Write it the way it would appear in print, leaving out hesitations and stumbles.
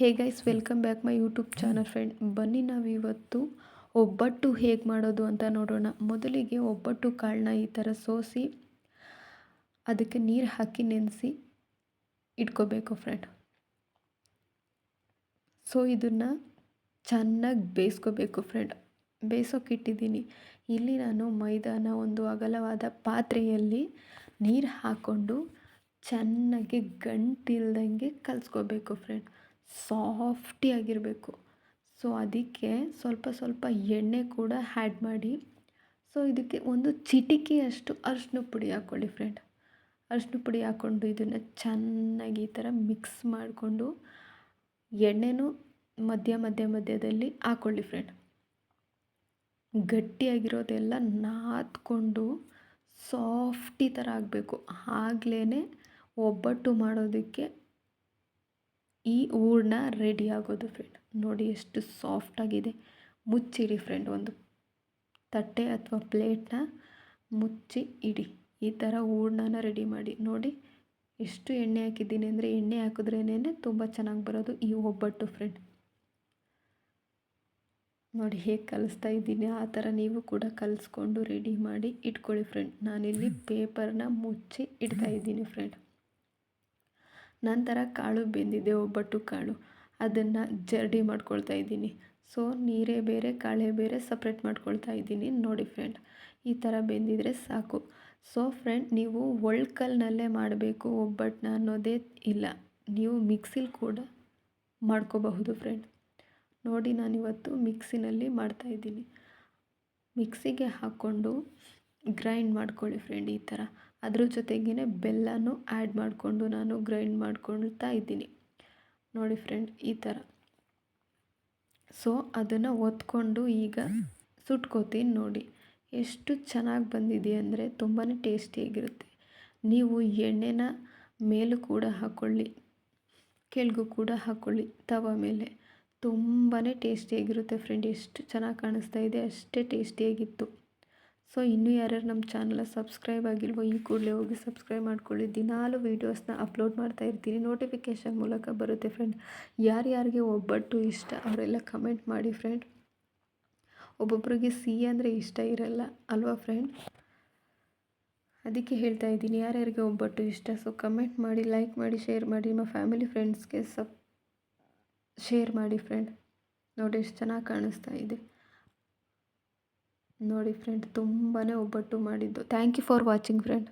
Hey guys, welcome back my YouTube channel friend. ಬನ್ನಿ ನಾವಿವತ್ತು ಒಬ್ಬಟ್ಟು ಹೇಗೆ ಮಾಡೋದು ಅಂತ ನೋಡೋಣ. ಮೊದಲಿಗೆ ಒಬ್ಬಟ್ಟು ಕಾಳನ್ನ ಈ ಥರ ಸೋಸಿ ಅದಕ್ಕೆ ನೀರು ಹಾಕಿ ನೆನೆಸಿ ಇಟ್ಕೋಬೇಕು ಫ್ರೆಂಡ್. ಸೊ ಇದನ್ನು ಚೆನ್ನಾಗಿ ಬೇಯಿಸ್ಕೋಬೇಕು ಫ್ರೆಂಡ್. ಬೇಯಿಸೋಕೆ ಇಟ್ಟಿದ್ದೀನಿ. ಇಲ್ಲಿ ನಾನು ಮೈದಾನ ಒಂದು ಅಗಲವಾದ ಪಾತ್ರೆಯಲ್ಲಿ ನೀರು ಹಾಕ್ಕೊಂಡು ಚೆನ್ನಾಗಿ ಗಂಟಿಲ್ದಂಗೆ ಕಲಿಸ್ಕೋಬೇಕು ಫ್ರೆಂಡ್. ಸಾಫ್ಟಿಯಾಗಿರಬೇಕು. ಸೊ ಅದಕ್ಕೆ ಸ್ವಲ್ಪ ಸ್ವಲ್ಪ ಎಣ್ಣೆ ಕೂಡ ಆ್ಯಡ್ ಮಾಡಿ. ಸೊ ಇದಕ್ಕೆ ಒಂದು ಚಿಟಿಕೆಯಷ್ಟು ಅರಿಶಿನ ಪುಡಿ ಹಾಕ್ಕೊಳ್ಳಿ ಫ್ರೆಂಡ್. ಅರಿಶಿನ ಪುಡಿ ಹಾಕ್ಕೊಂಡು ಇದನ್ನು ಚೆನ್ನಾಗಿ ಈ ಥರ ಮಿಕ್ಸ್ ಮಾಡಿಕೊಂಡು ಎಣ್ಣೆನೂ ಮಧ್ಯದಲ್ಲಿ ಹಾಕ್ಕೊಳ್ಳಿ ಫ್ರೆಂಡ್. ಗಟ್ಟಿಯಾಗಿರೋದೆಲ್ಲ ನಾದ್ಕೊಂಡು ಸಾಫ್ಟಿ ಥರ ಆಗಬೇಕು. ಆಗಲೇ ಒಬ್ಬಟ್ಟು ಮಾಡೋದಕ್ಕೆ ಈ ಹೂರಣ ರೆಡಿ ಆಗೋದು ಫ್ರೆಂಡ್. ನೋಡಿ ಎಷ್ಟು ಸಾಫ್ಟಾಗಿದೆ. ಮುಚ್ಚಿಡಿ ಫ್ರೆಂಡ್. ಒಂದು ತಟ್ಟೆ ಅಥವಾ ಪ್ಲೇಟ್ನ ಮುಚ್ಚಿ ಇಡಿ. ಈ ಥರ ಹೂರಣನ ರೆಡಿ ಮಾಡಿ. ನೋಡಿ ಎಷ್ಟು ಎಣ್ಣೆ ಹಾಕಿದ್ದೀನಿ ಅಂದರೆ ಎಣ್ಣೆ ಹಾಕಿದ್ರೇನೆ ತುಂಬ ಚೆನ್ನಾಗಿ ಬರೋದು ಈ ಒಬ್ಬಟ್ಟು ಫ್ರೆಂಡ್. ನೋಡಿ ಹೇಗೆ ಕಲಿಸ್ತಾ ಇದ್ದೀನಿ, ಆ ಥರ ನೀವು ಕೂಡ ಕಲಿಸ್ಕೊಂಡು ರೆಡಿ ಮಾಡಿ ಇಟ್ಕೊಳ್ಳಿ ಫ್ರೆಂಡ್. ನಾನಿಲ್ಲಿ ಪೇಪರ್ನ ಮುಚ್ಚಿ ಇಡ್ತಾ ಇದ್ದೀನಿ ಫ್ರೆಂಡ್. ನಂತರ ಕಾಳು ಬೆಂದಿದೆ, ಒಬ್ಬಟ್ಟು ಕಾಳು, ಅದನ್ನು ಜರಡಿ ಮಾಡ್ಕೊಳ್ತಾ ಇದ್ದೀನಿ. ಸೊ ನೀರೇ ಬೇರೆ ಕಾಳೇ ಬೇರೆ ಸಪ್ರೇಟ್ ಮಾಡ್ಕೊಳ್ತಾ ಇದ್ದೀನಿ. ನೋಡಿ ಫ್ರೆಂಡ್, ಈ ಥರ ಬೆಂದಿದ್ರೆ ಸಾಕು. ಸೊ ಫ್ರೆಂಡ್, ನೀವು ಒಳ್ಕಲ್ಲಲ್ಲೇ ಮಾಡಬೇಕು ಒಬ್ಬಟ್ಟನ್ನ ಅನ್ನೋದೇ ಇಲ್ಲ. ನೀವು ಮಿಕ್ಸಿಲಿ ಕೂಡ ಮಾಡ್ಕೋಬಹುದು ಫ್ರೆಂಡ್. ನೋಡಿ ನಾನಿವತ್ತು ಮಿಕ್ಸಿನಲ್ಲಿ ಮಾಡ್ತಾಯಿದ್ದೀನಿ. ಮಿಕ್ಸಿಗೆ ಹಾಕ್ಕೊಂಡು ಗ್ರೈಂಡ್ ಮಾಡ್ಕೊಳ್ಳಿ ಫ್ರೆಂಡ್. ಈ ಥರ ಅದ್ರ ಜೊತೆಗೇ ಬೆಲ್ಲನೂ ಆ್ಯಡ್ ಮಾಡಿಕೊಂಡು ನಾನು ಗ್ರೈಂಡ್ ಮಾಡ್ಕೊಳ್ತಾ ಇದ್ದೀನಿ. ನೋಡಿ ಫ್ರೆಂಡ್, ಈ ಥರ. ಸೊ ಅದನ್ನು ಒತ್ಕೊಂಡು ಈಗ ಸುಟ್ಕೋತೀನಿ. ನೋಡಿ ಎಷ್ಟು ಚೆನ್ನಾಗಿ ಬಂದಿದೆ ಅಂದರೆ ತುಂಬಾ ಟೇಸ್ಟಿಯಾಗಿರುತ್ತೆ. ನೀವು ಎಣ್ಣೆನ ಮೇಲೂ ಕೂಡ ಹಾಕ್ಕೊಳ್ಳಿ, ಕೆಳಗೂ ಕೂಡ ಹಾಕ್ಕೊಳ್ಳಿ ತವ ಮೇಲೆ. ತುಂಬಾ ಟೇಸ್ಟಿಯಾಗಿರುತ್ತೆ ಫ್ರೆಂಡ್. ಎಷ್ಟು ಚೆನ್ನಾಗಿ ಕಾಣಿಸ್ತಾ ಇದೆ, ಅಷ್ಟೇ ಟೇಸ್ಟಿಯಾಗಿತ್ತು. ಸೊ ಇನ್ನೂ ಯಾರ್ಯಾರು ನಮ್ಮ ಚಾನಲ್ ಸಬ್ಸ್ಕ್ರೈಬ್ ಆಗಿಲ್ವೋ ಈ ಕೂಡಲೇ ಹೋಗಿ ಸಬ್ಸ್ಕ್ರೈಬ್ ಮಾಡ್ಕೊಳ್ಳಿ. ದಿನಾಲು ವೀಡಿಯೋಸ್ನ ಅಪ್ಲೋಡ್ ಮಾಡ್ತಾ ಇರ್ತೀನಿ, ನೋಟಿಫಿಕೇಷನ್ ಮೂಲಕ ಬರುತ್ತೆ ಫ್ರೆಂಡ್. ಯಾರ್ಯಾರಿಗೆ ಒಬ್ಬಟ್ಟು ಇಷ್ಟ ಅವರೆಲ್ಲ ಕಮೆಂಟ್ ಮಾಡಿ ಫ್ರೆಂಡ್. ಒಬ್ಬೊಬ್ಬರಿಗೆ ಸಿಹಿ ಅಂದರೆ ಇಷ್ಟ ಇರಲ್ಲ ಅಲ್ವಾ ಫ್ರೆಂಡ್? ಅದಕ್ಕೆ ಹೇಳ್ತಾ ಇದ್ದೀನಿ, ಯಾರ್ಯಾರಿಗೆ ಒಬ್ಬಟ್ಟು ಇಷ್ಟ. ಸೊ ಕಮೆಂಟ್ ಮಾಡಿ, ಲೈಕ್ ಮಾಡಿ, ಶೇರ್ ಮಾಡಿ, ನಿಮ್ಮ ಫ್ಯಾಮಿಲಿ ಫ್ರೆಂಡ್ಸ್ಗೆ ಶೇರ್ ಮಾಡಿ ಫ್ರೆಂಡ್. ನೋಡಿ ಎಷ್ಟು ಚೆನ್ನಾಗಿ ಕಾಣಿಸ್ತಾ ಇದೆ. ನೋಡಿ ಫ್ರೆಂಡ್, ತುಂಬಾ ಒಬ್ಬಟ್ಟು ಮಾಡಿದ್ದು. Thank you for watching friend.